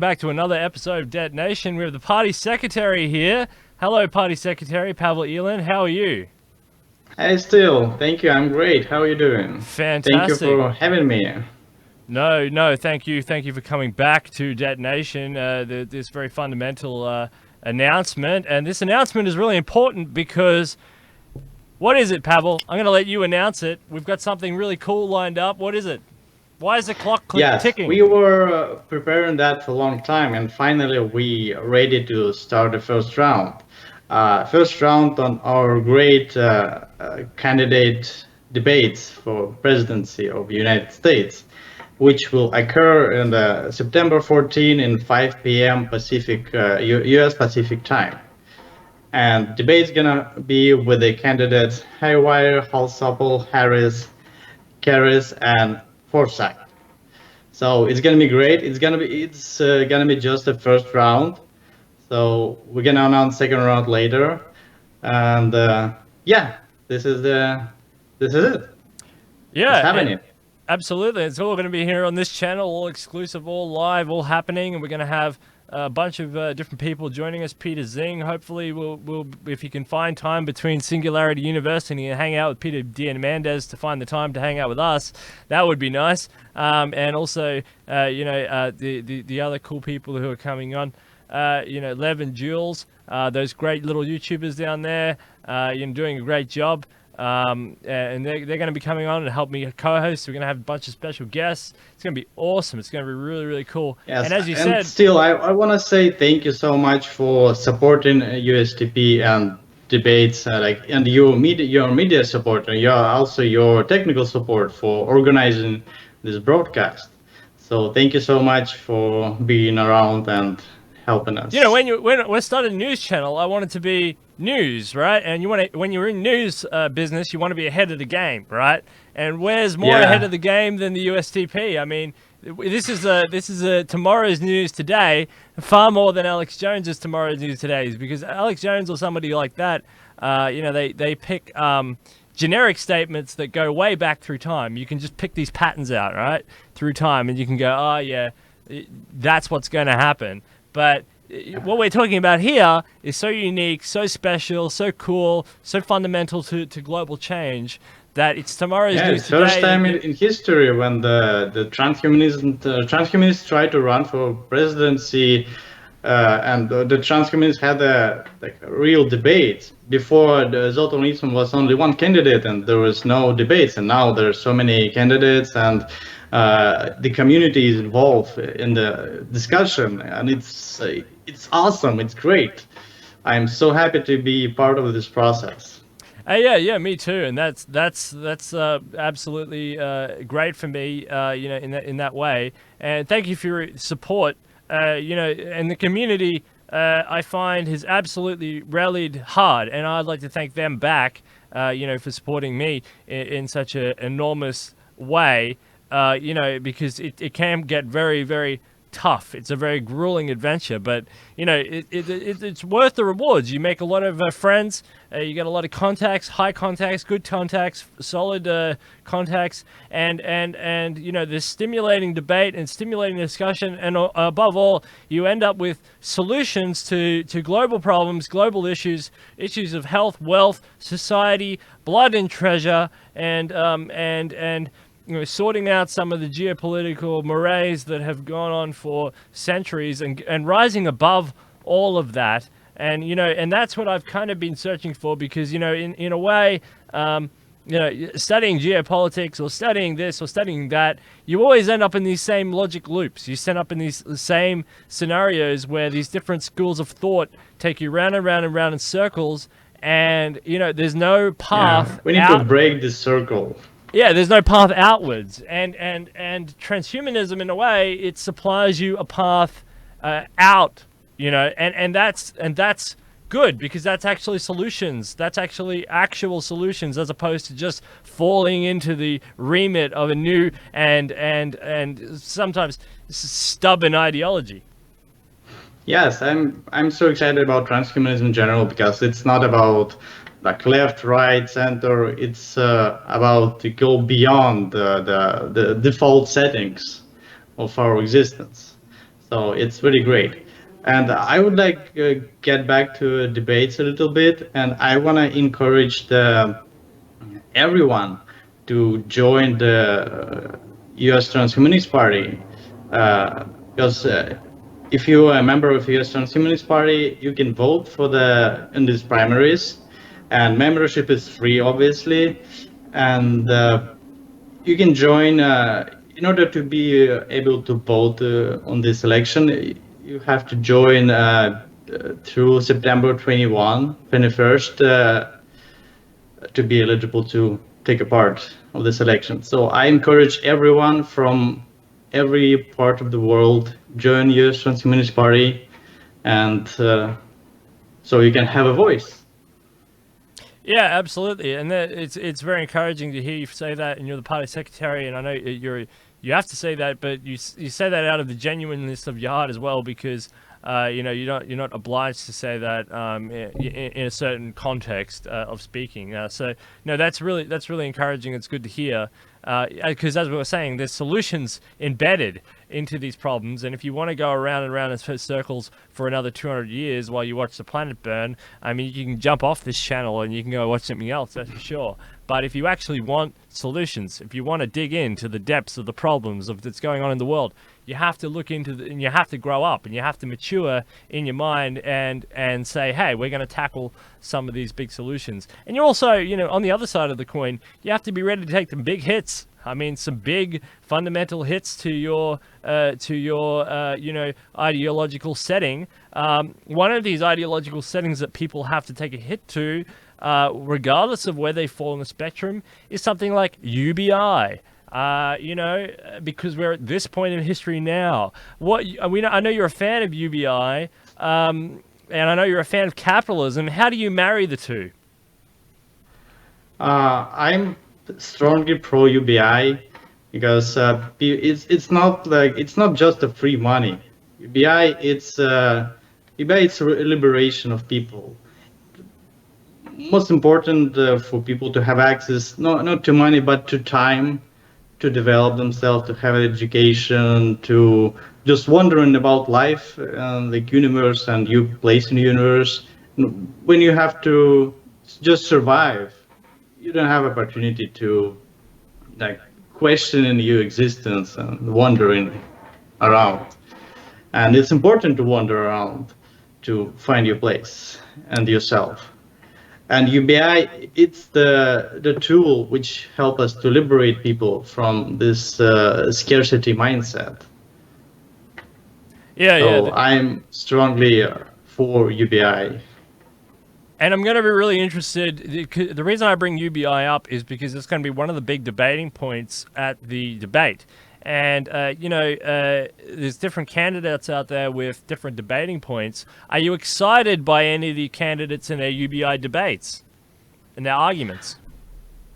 Back to another episode of Detonation. We have the party secretary here. Hello, party secretary Pavel Ilin. How are you? Hey, Steele. Thank you. I'm great. How are you doing? Thank you Fantastic. for having me. No, thank you. Thank you for coming back to Detonation. This very fundamental announcement. And this announcement is really important because, what is it, Pavel? I'm going to let you announce it. We've got something really cool lined up. What is it? Why is the clock Yes, ticking? we were preparing that for a long time, and finally we are ready to start the first round. First round on our great candidate debates for presidency of the United States, which will occur in September 14 in 5 p.m. Pacific, U.S. Pacific time. And debate's gonna be with the candidates Haywire, Halsapple, Harris, Karras, and Forsyth. So it's gonna be great. It's gonna be just the first round. So we're gonna announce second round later, and yeah, this is it. It's happening. Absolutely. It's all going to be here on this channel, all exclusive, all live, all happening, and we're going to have a bunch of different people joining us. Peter Zing, hopefully, we'll if you can find time between Singularity University and hang out with Peter Diamandis to find the time to hang out with us, that would be nice. And also, the other cool people who are coming on, Lev and Jules, those great little YouTubers down there, doing a great job. And they're going to be coming on and help me co-host. We're going to have a bunch of special guests. It's going to be awesome. It's going to be really, really cool. Yes, and as you said, still, I want to say thank you so much for supporting USTP and debates, and your media support, and also your technical support for organizing this broadcast. So thank you so much for being around and helping us. When we started a news channel, I wanted to be news, right? And when you're in news business, you want to be ahead of the game, right? And where's more ahead of the game than the USTP? I mean, this is tomorrow's news today, far more than Alex Jones's tomorrow's news today, because Alex Jones or somebody like that, they pick generic statements that go way back through time. You can just pick these patterns out, right, through time, and you can go, oh yeah, that's what's going to happen. But what we're talking about here is so unique, so special, so cool, so fundamental to global change that it's tomorrow's news today. First time in history when the transhumanists tried to run for presidency, and the transhumanists had a real debate. Before, the Zoltanism was only one candidate and there was no debates, and now there's so many candidates, and the community is involved in the discussion, and it's awesome. It's great. I'm so happy to be part of this process. Yeah, me too, and that's absolutely great for me, in that way. And thank you for your support. And the community, I find, has absolutely rallied hard, and I'd like to thank them back, for supporting me in such an enormous way. Because it can get very, very tough. It's a very grueling adventure, but it's worth the rewards. You make a lot of friends. You get a lot of contacts, high contacts, good contacts, solid contacts, and there's stimulating debate and stimulating discussion, and above all, you end up with solutions to global problems, global issues of health, wealth, society, blood and treasure, and sorting out some of the geopolitical mores that have gone on for centuries, and rising above all of that. And and that's what I've kind of been searching for, because in a way, studying geopolitics or studying this or studying that, you always end up in these same logic loops. You end up in these same scenarios where these different schools of thought take you round and round and round in circles, and there's no path. We need to break this circle. Yeah, there's no path outwards, and transhumanism, in a way, it supplies you a path out, and that's good, because that's actually solutions. That's actually actual solutions, as opposed to just falling into the remit of a new and sometimes stubborn ideology. Yes, I'm so excited about transhumanism in general, because it's not about like left, right, center. It's about to go beyond the default settings of our existence. So it's really great. And I would like get back to debates a little bit, and I want to encourage the everyone to join the U.S. Transhumanist Party, because if you are a member of U.S. Transhumanist Party, you can vote for in these primaries, and membership is free, obviously, and you can join. In order to be able to vote on this election, you have to join through September 21st, to be eligible to take a part of this election. So I encourage everyone from every part of the world join US Transhumanist Party, and so you can have a voice. Yeah, absolutely, and it's very encouraging to hear you say that, and you're the party secretary, and I know you have to say that, but you say that out of the genuineness of your heart as well, because you're not obliged to say that in a certain context of speaking. So no, that's really encouraging. It's good to hear, because as we were saying, there's solutions embedded into these problems, and if you want to go around and around in circles for another 200 years while you watch the planet burn, I mean, you can jump off this channel and you can go watch something else, that's for sure. But if you actually want solutions, if you want to dig into the depths of the problems of that's going on in the world, you have to look into and you have to grow up, and you have to mature in your mind and say, hey, we're going to tackle some of these big solutions. And you're also, on the other side of the coin, you have to be ready to take the big hits. I mean, some big fundamental hits to your ideological setting. One of these ideological settings that people have to take a hit to, regardless of where they fall on the spectrum, is something like UBI. Because we're at this point in history now. I know you're a fan of UBI, and I know you're a fan of capitalism. How do you marry the two? I'm strongly pro UBI because it's not just the free money. UBI it's liberation of people. Most important for people to have access not to money but to time, to develop themselves, to have education, to just wondering about life and the universe and your place in the universe. When you have to just survive, you don't have opportunity to questioning your existence and wandering around. And it's important to wander around to find your place and yourself. And UBI, it's the tool which helps us to liberate people from this scarcity mindset. So I'm strongly for UBI. And I'm going to be really interested. The reason I bring UBI up is because it's going to be one of the big debating points at the debate. And, there's different candidates out there with different debating points. Are you excited by any of the candidates in their UBI debates and their arguments?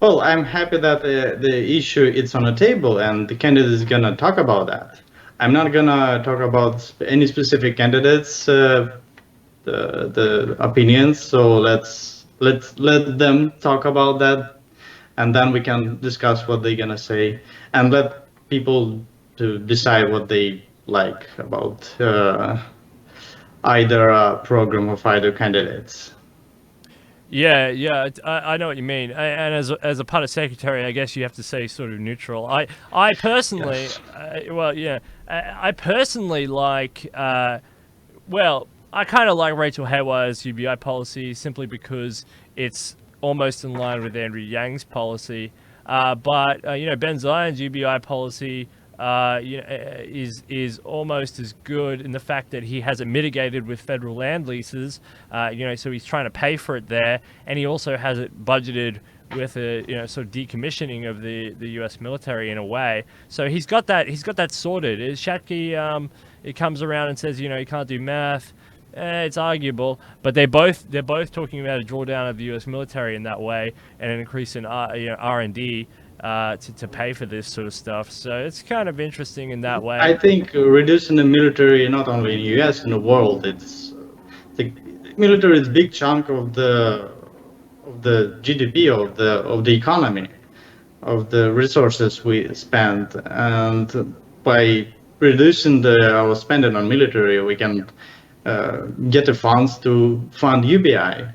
Well, I'm happy that the issue is on the table and the candidate is going to talk about that. I'm not going to talk about any specific candidates, the opinions. So let's let them talk about that, and then we can discuss what they're going to say and let people to decide what they like about either program of either candidates. Yeah, I know what you mean. And as a party secretary, I guess you have to say sort of neutral. I personally, Yes. I personally like, I kind of like Rachel Haywire's UBI policy simply because it's almost in line with Andrew Yang's policy. But Ben Zion's UBI policy is almost as good in the fact that he has it mitigated with federal land leases. So he's trying to pay for it there, and he also has it budgeted with a sort of decommissioning of the U.S. military in a way. So he's got that sorted. Shatke, it comes around and says he can't do math. It's arguable, but they're both talking about a drawdown of the U.S. military in that way and an increase in R&D to pay for this sort of stuff. So it's kind of interesting in that way. I think reducing the military, not only in the U.S. in the world, the military is a big chunk of the GDP of the economy, of the resources we spend, and by reducing our spending on military, we can get the funds to fund UBI.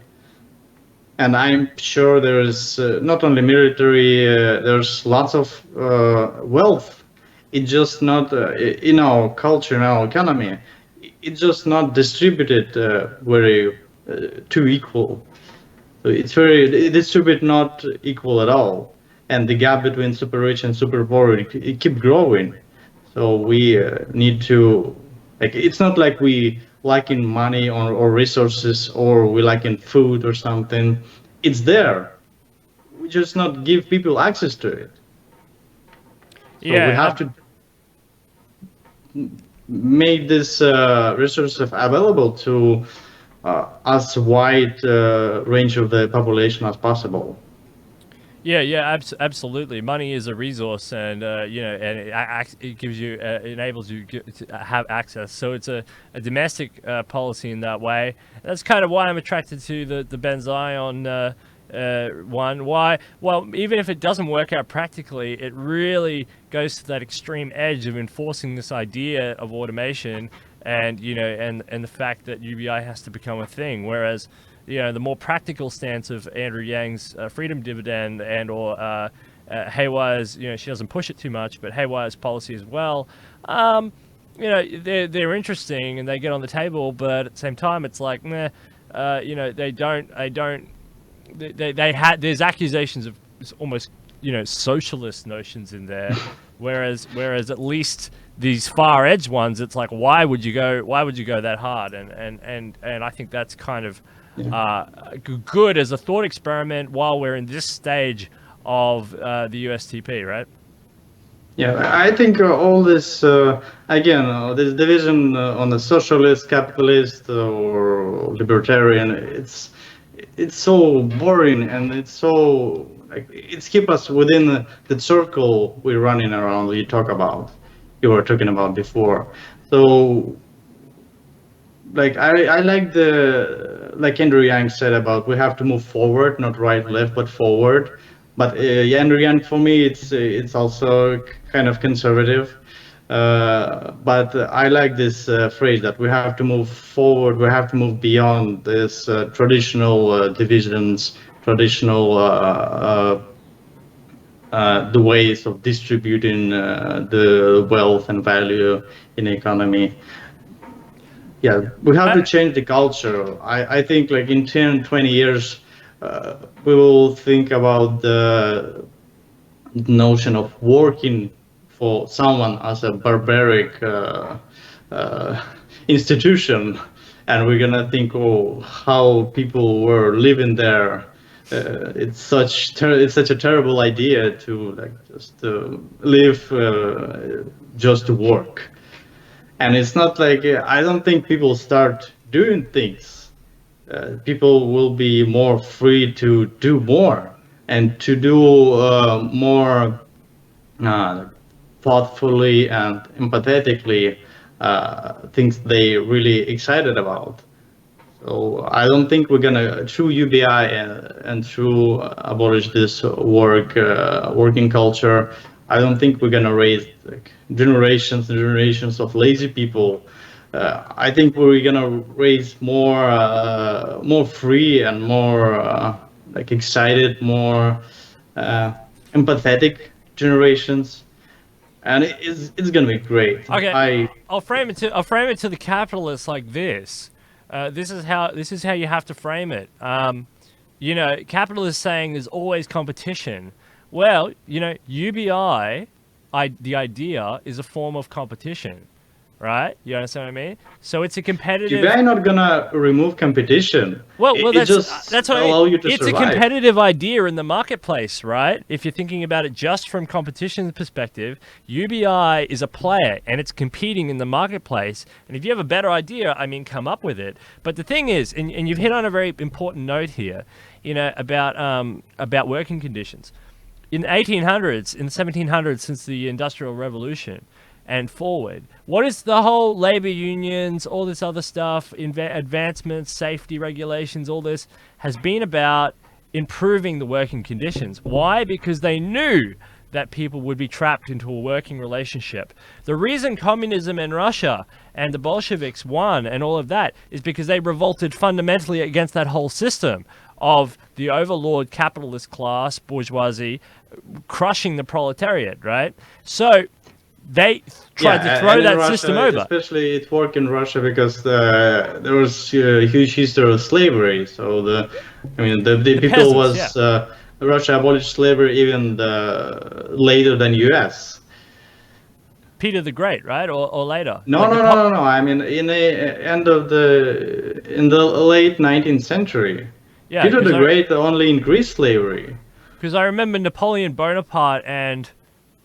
And I'm sure there's not only military, there's lots of wealth. It's just not in our culture, in our economy. It's just not distributed very too equal. So it's very distributed not equal at all, and the gap between super rich and super poor it keep growing. So we need to like it's not like we lacking money or resources or we lacking food or something. It's there. We just not give people access to it. So we Yeah, have to make this resources available to as wide range of the population as possible. yeah, absolutely. Money is a resource, and you know, and it gives you, enables you to have access. So it's a domestic policy in that way. That's kind of why I'm attracted to the Benzion one. Why? Well, even if it doesn't work out practically, it really goes to that extreme edge of enforcing this idea of automation, and you know, and the fact that UBI has to become a thing. Whereas, you know, the more practical stance of Andrew Yang's freedom dividend and or Haywire's, you know, she doesn't push it too much, but Haywire's policy as well. You know, they're interesting and they get on the table, but at the same time, it's like, meh, you know, they had, there's accusations of almost, you know, socialist notions in there, whereas at least these far edge ones, it's like, why would you go that hard? And I think that's kind of good as a thought experiment while we're in this stage of the USTP, right? Yeah, I think all this again, this division on the socialist, capitalist, or libertarian, it's so boring and it's so like it's keep us within the circle we're running around. You were talking about before. So like I like the like Andrew Yang said about we have to move forward, not right left but forward. But Andrew Yang for me it's also kind of conservative. But I like this phrase that we have to move forward. We have to move beyond this traditional divisions, traditional the ways of distributing the wealth and value in the economy. Yeah, we have to change the culture. I think like in 10, 20 years, we will think about the notion of working for someone as a barbaric institution, and we're gonna think, oh, how people were living there. It's such a terrible idea to like just live just to work. And it's not like I don't think people start doing things. People will be more free to do more and to do more thoughtfully and empathetically things they really excited about. So I don't think we're gonna through UBI and through abolish this working culture. I don't think we're gonna raise like, generations and generations of lazy people. I think we're gonna raise more free and more like excited, more empathetic generations, and it's gonna be great. Okay, I'll frame it to the capitalists like this. This is how you have to frame it. You know, capitalists saying there's always competition. Well, you know, UBI, the idea is a form of competition, right? You understand what I mean? So it's a competitive. UBI not gonna remove competition. Well, it just that's what allow you to it's survive. a competitive idea in the marketplace, right? If you're thinking about it just from competition perspective, UBI is a player and it's competing in the marketplace. And if you have a better idea, I mean, come up with it. But the thing is, and you've hit on a very important note here, you know, about working conditions. In the 1800s, in the 1700s, since the Industrial Revolution, and forward. What is the whole labor unions, all this other stuff, advancements, safety regulations, all this has been about improving the working conditions. Why? Because they knew that people would be trapped into a working relationship. The reason communism in Russia and the Bolsheviks won and all of that is because they revolted fundamentally against that whole system of the overlord capitalist class, bourgeoisie, crushing the proletariat, right? So they tried to throw that Russia, system over. Especially it worked in Russia because there was a huge history of slavery. So the people peasants, was Russia abolished slavery even later than U.S. Peter the Great, right, or later? No. I mean, in the late 19th century, Yeah, Peter the Great only increased slavery. Because I remember Napoleon Bonaparte and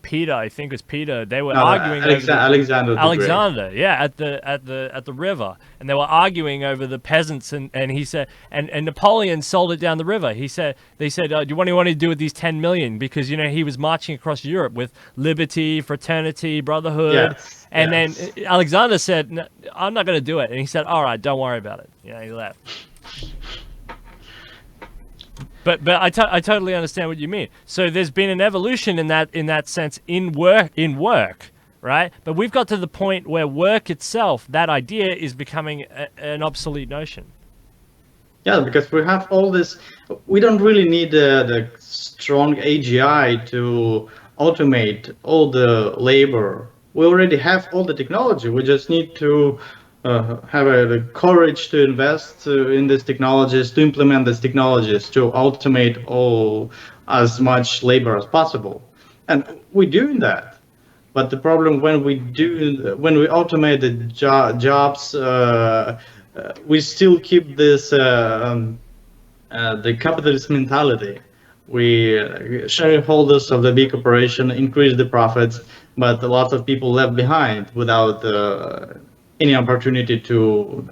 Peter, I think it was Peter. They were arguing over Alexander, yeah, at the river, and they were arguing over the peasants. And he said, and Napoleon sold it down the river. They said, do you want to do with these 10 million? Because he was marching across Europe with liberty, fraternity, brotherhood. Yes, and then Alexander said, no, I'm not going to do it. And he said, all right, don't worry about it. He left. But I totally understand what you mean. So there's been an evolution in that sense in work, right? But we've got to the point where work itself, that idea, is becoming an obsolete notion. Yeah, because we have all this. We don't really need the strong AGI to automate all the labor. We already have all the technology. We just need to have the courage to invest in these technologies, to implement these technologies, to automate as much labor as possible. And we're doing that. But the problem when we automate the jobs, we still keep this the capitalist mentality. Shareholders of the big corporation increase the profits, but a lot of people left behind without any opportunity to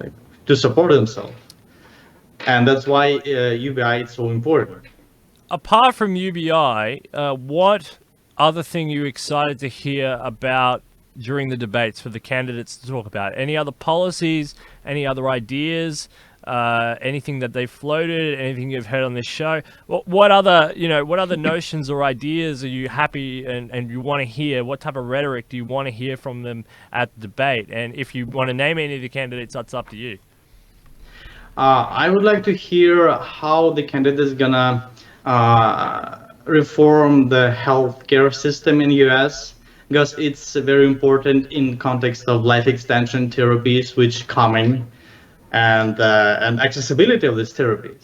support themselves, and that's why UBI is so important. Apart from UBI, what other thing are you excited to hear about during the debates for the candidates to talk about? Any other policies? Any other ideas? Anything that they floated? Anything you've heard on this show? What other notions or ideas are you happy and you want to hear? What type of rhetoric do you want to hear from them at the debate? And if you want to name any of the candidates, that's up to you. I would like to hear how the candidates gonna reform the healthcare system in US, because it's very important in context of life extension therapies which coming, and accessibility of these therapies,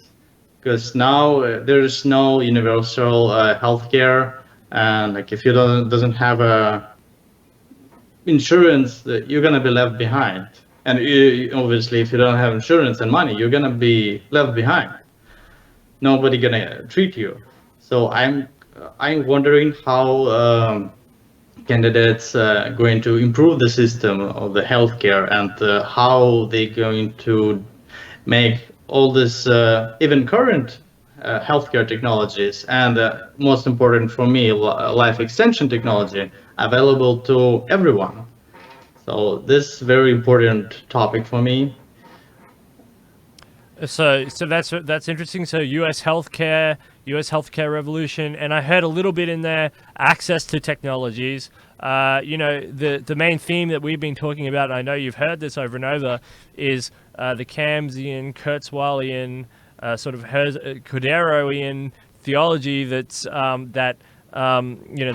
because now there is no universal healthcare, and if you doesn't have insurance, you're gonna be left behind. And obviously, if you don't have insurance and money, you're gonna be left behind. Nobody gonna treat you. So I'm wondering how candidates going to improve the system of the healthcare, and how they're going to make all this even current healthcare technologies, and most important for me, life extension technology, available to everyone. So this is a very important topic for me. So that's interesting. So US healthcare revolution, and I heard a little bit in there, access to technologies. The main theme that we've been talking about, and I know you've heard this over and over, is the Kamsian, Kurzweilian, sort of Corderoian theology that's the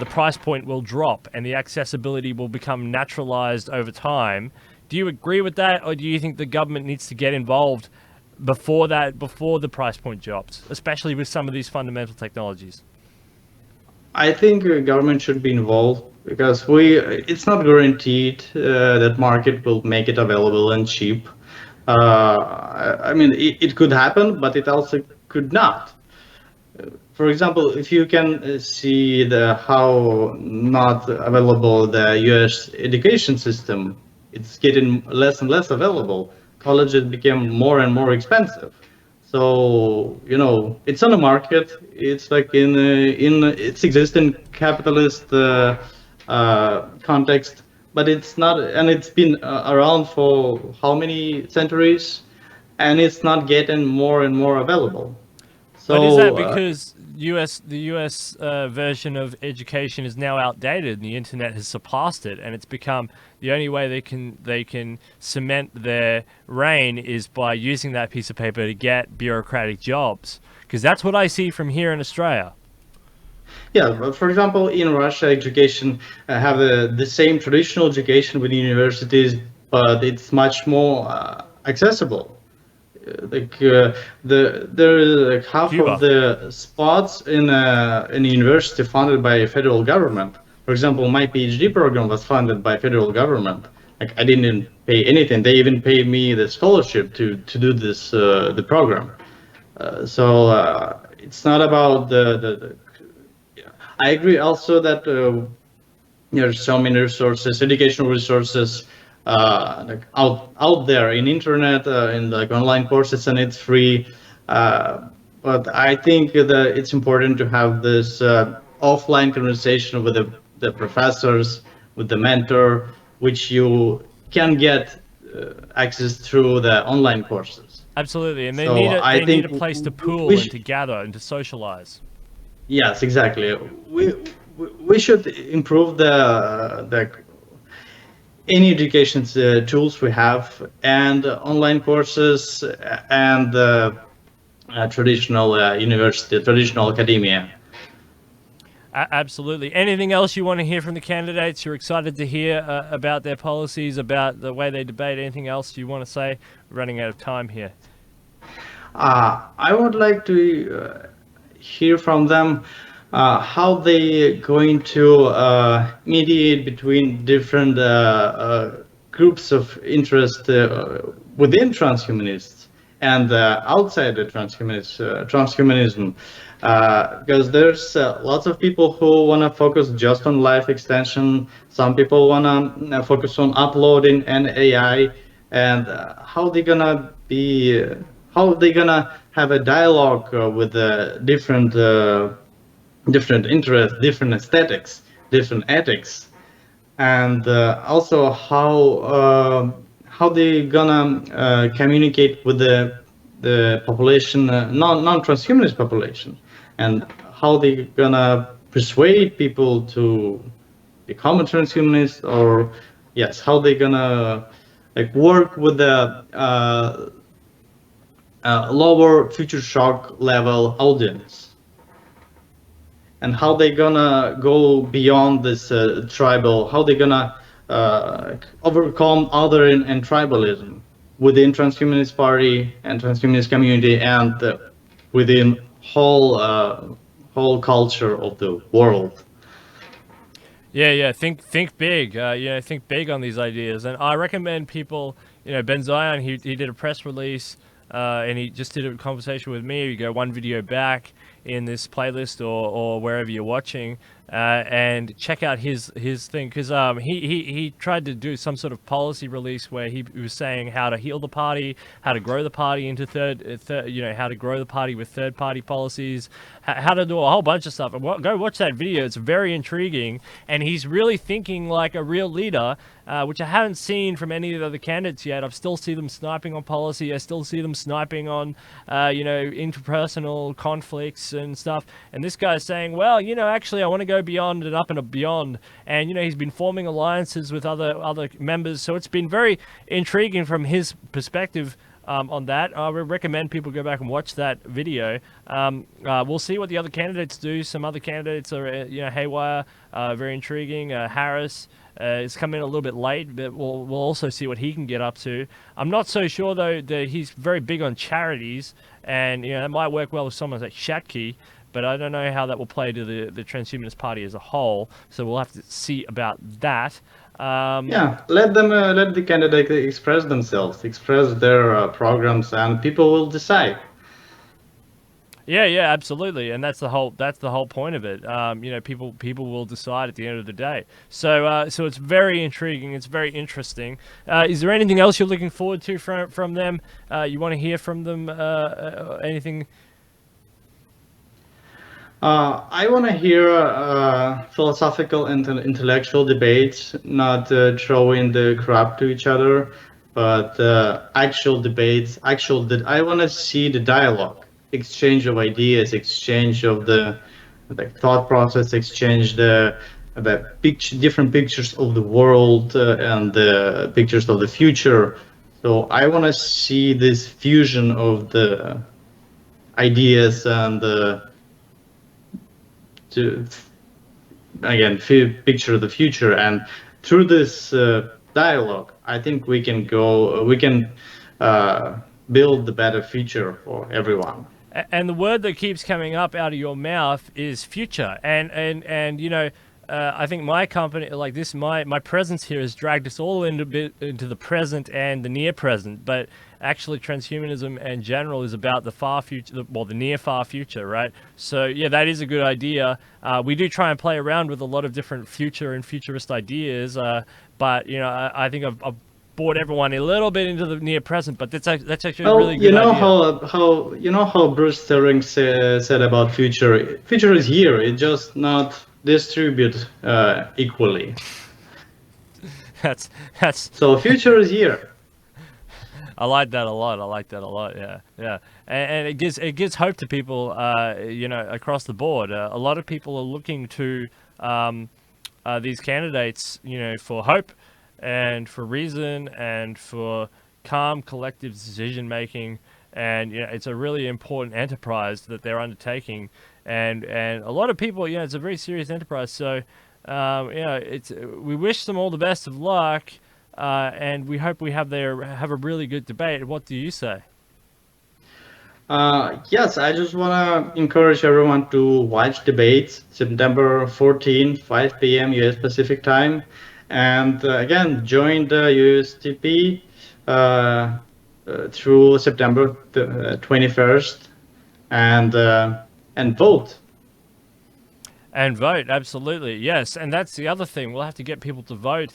price point will drop and the accessibility will become naturalized over time. Do you agree with that, or do you think the government needs to get involved before the price point drops, especially with some of these fundamental technologies? I think government should be involved, because it's not guaranteed that market will make it available and cheap. It could happen, but it also could not. For example, if you can see how not available the US education system, it's getting less and less available. Colleges became more and more expensive. So it's on the market. It's like in its existing capitalist context, but it's not, and it's been around for how many centuries, and it's not getting more and more available. So, but is that because U.S. Version of education is now outdated, and the internet has surpassed it, and it's become the only way they can cement their reign is by using that piece of paper to get bureaucratic jobs. Because that's what I see from here in Australia. Yeah, but for example, in Russia, education have the same traditional education with universities, but it's much more accessible. There is like half of Cuba. the spots in a university funded by federal government. For example, my PhD program was funded by federal government. Like I didn't pay anything. They even paid me the scholarship to do this the program. So it's not about the I agree also that there's so many resources, educational resources, like out there in internet, in like online courses, and it's free. But I think that it's important to have this offline conversation with the professors, with the mentor, which you can get access through the online courses. Absolutely, and So I they need think a place to we pool and sh- to gather and to socialize. yes, exactly. We should improve the any education tools we have and online courses and traditional university, traditional academia. Absolutely. Anything else you want to hear from the candidates? You're excited to hear about their policies, about the way they debate. Anything else you want to say? We're running out of time here. I would like to hear from them how they going to mediate between different groups of interest within transhumanists and outside the transhumanism. Because there's lots of people who want to focus just on life extension. Some people want to focus on uploading and AI, and how they gonna be, how they gonna have a dialogue with the different interests, different aesthetics, different ethics, and also how they gonna communicate with the population, non-transhumanist population, and how they gonna persuade people to become a transhumanist, or yes, how they gonna like work with the lower future shock level audience, and how they gonna go beyond this tribal, how they gonna overcome other and tribalism within transhumanist party and transhumanist community, and within whole culture of the world. Yeah. Think big. Think big on these ideas. And I recommend people. Ben Zion. He did a press release, and he just did a conversation with me. You go one video back in this playlist or wherever you're watching, and check out his thing, because he tried to do some sort of policy release where he was saying how to heal the party, how to grow the party into how to grow the party with third party policies, how to do a whole bunch of stuff. And go watch that video. It's very intriguing, and he's really thinking like a real leader, which I haven't seen from any of the other candidates yet. I still see them sniping on policy. I still see them sniping on interpersonal conflicts and stuff. And this guy's saying, well, actually I want to go beyond and up and beyond. And he's been forming alliances with other members, so it's been very intriguing from his perspective on that. I would recommend people go back and watch that video. We'll see what the other candidates do. Some other candidates are haywire, very intriguing. Harris is coming in a little bit late, but we'll also see what he can get up to. I'm not so sure though that he's very big on charities, and that might work well with someone like Shatke, but I don't know how that will play to the Transhumanist Party as a whole. So we'll have to see about that. Yeah, let the candidate express themselves, express their programs, and people will decide. Yeah, absolutely, and that's the whole point of it. People will decide at the end of the day. So it's very intriguing. It's very interesting. Is there anything else you're looking forward to from them? You want to hear from them? Anything? I want to hear philosophical and intellectual debates, not throwing the crap to each other, but actual debates. I want to see the dialogue. exchange of ideas, exchange of the thought process, exchange the different pictures of the world and the pictures of the future. So I want to see this fusion of the ideas and to again picture the future. And through this dialogue, I think we can build the better future for everyone. And the word that keeps coming up out of your mouth is future. And you know, I think my company, like this, my presence here has dragged us all into the present and the near present. But actually, transhumanism in general is about the far future, well, the near far future, right? So yeah, that is a good idea. We do try and play around with a lot of different future and futurist ideas. But you know, I think I've bored everyone a little bit into the near present, but that's actually a really good idea. You know how Bruce Sterling said about future. Future is here. It's just not distributed equally. That's So future is here. I like that a lot. Yeah. And it gives hope to people, you know, across the board. A lot of people are looking to these candidates, you know, for hope and for reason and for calm collective decision making. And you know, it's a really important enterprise that they're undertaking. And a lot of people, you know, it's a very serious enterprise. So, you know, we wish them all the best of luck. And we hope we have a really good debate. What do you say? Yes, I just want to encourage everyone to watch debates September 14, 5 p.m. US Pacific time. And again, join the USTP through September 21st and vote. And vote, absolutely. Yes, and that's the other thing. We'll have to get people to vote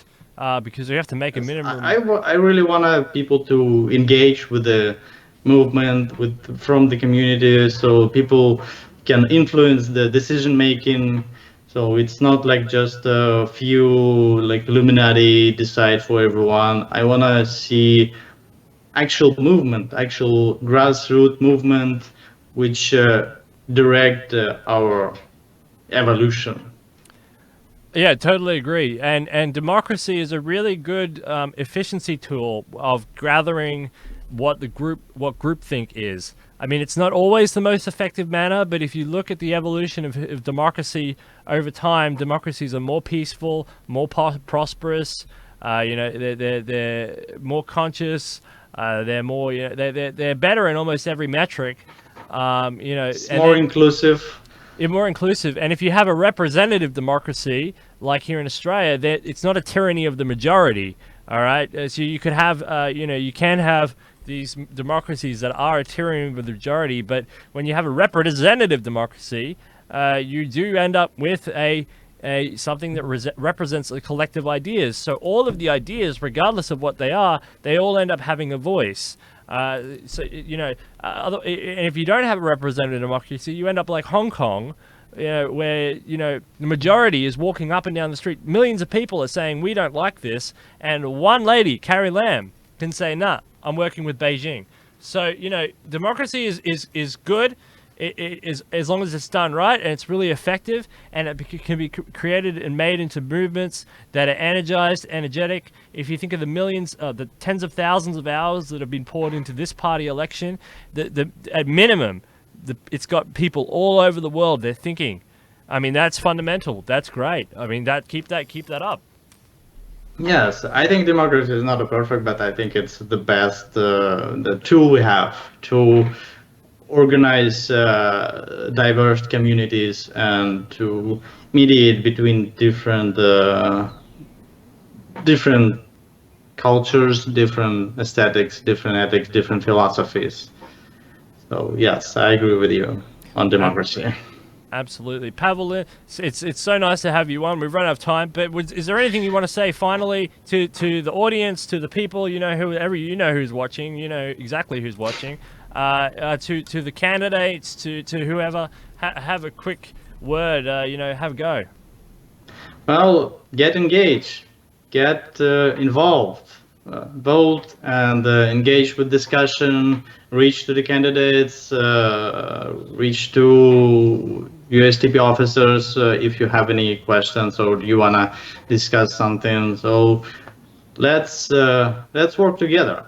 because we have to make a minimum. I really want people to engage with the movement from the community so people can influence the decision making. So it's not like just a few like Illuminati decide for everyone. I want to see actual movement, actual grassroots movement, which direct our evolution. Yeah, totally agree. And democracy is a really good efficiency tool of gathering what groupthink is. I mean, it's not always the most effective manner, but if you look at the evolution of democracy over time, democracies are more peaceful, more prosperous. You know, they're more conscious. They're more, you know, they're better in almost every metric. You know, it's more inclusive. More inclusive. And if you have a representative democracy, like here in Australia, it's not a tyranny of the majority. All right. So you could have, you know, you can have these democracies that are a tyranny of the majority, but when you have a representative democracy, you do end up with something that represents the collective ideas. So all of the ideas, regardless of what they are, they all end up having a voice. So you know, and if you don't have a representative democracy, you end up like Hong Kong, you know, where you know the majority is walking up and down the street. Millions of people are saying we don't like this, and one lady, Carrie Lam, can say, "Nah, I'm working with Beijing." So you know, democracy is good. It is, as long as it's done right and it's really effective, and it can be created and made into movements that are energized, energetic. If you think of the millions, the tens of thousands of hours that have been poured into this party election, at minimum, it's got people all over the world. They're thinking. I mean, that's fundamental. That's great. I mean, keep that up. Yes, I think democracy is not perfect, but I think it's the best the tool we have to organize diverse communities and to mediate between different cultures, different aesthetics, different ethics, different philosophies. So yes, I agree with you on democracy. Absolutely. Pavel, it's so nice to have you on. We've run out of time, but is there anything you want to say finally to the audience, to the people, you know, whoever you know who's watching, you know exactly who's watching, to the candidates, to whoever, have a quick word, you know, have a go. Well, get engaged, get involved, vote and engage with discussion, reach to the candidates, reach to USTP officers if you have any questions or you want to discuss something. So let's work together.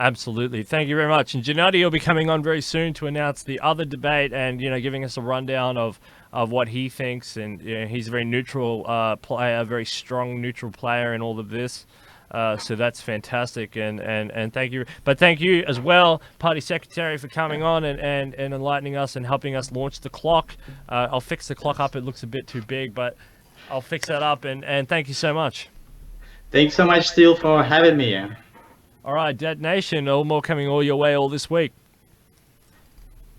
Absolutely. Thank you very much. And Gennady will be coming on very soon to announce the other debate and, giving us a rundown of what he thinks. And he's a very neutral player, very strong neutral player in all of this. So that's fantastic. And thank you. But thank you as well, Party Secretary, for coming on and enlightening us and helping us launch the clock. I'll fix the clock up. It looks a bit too big, but I'll fix that up. And thank you so much. Thanks so much, Steele, for having me. All right, Detonation, all more coming all your way all this week.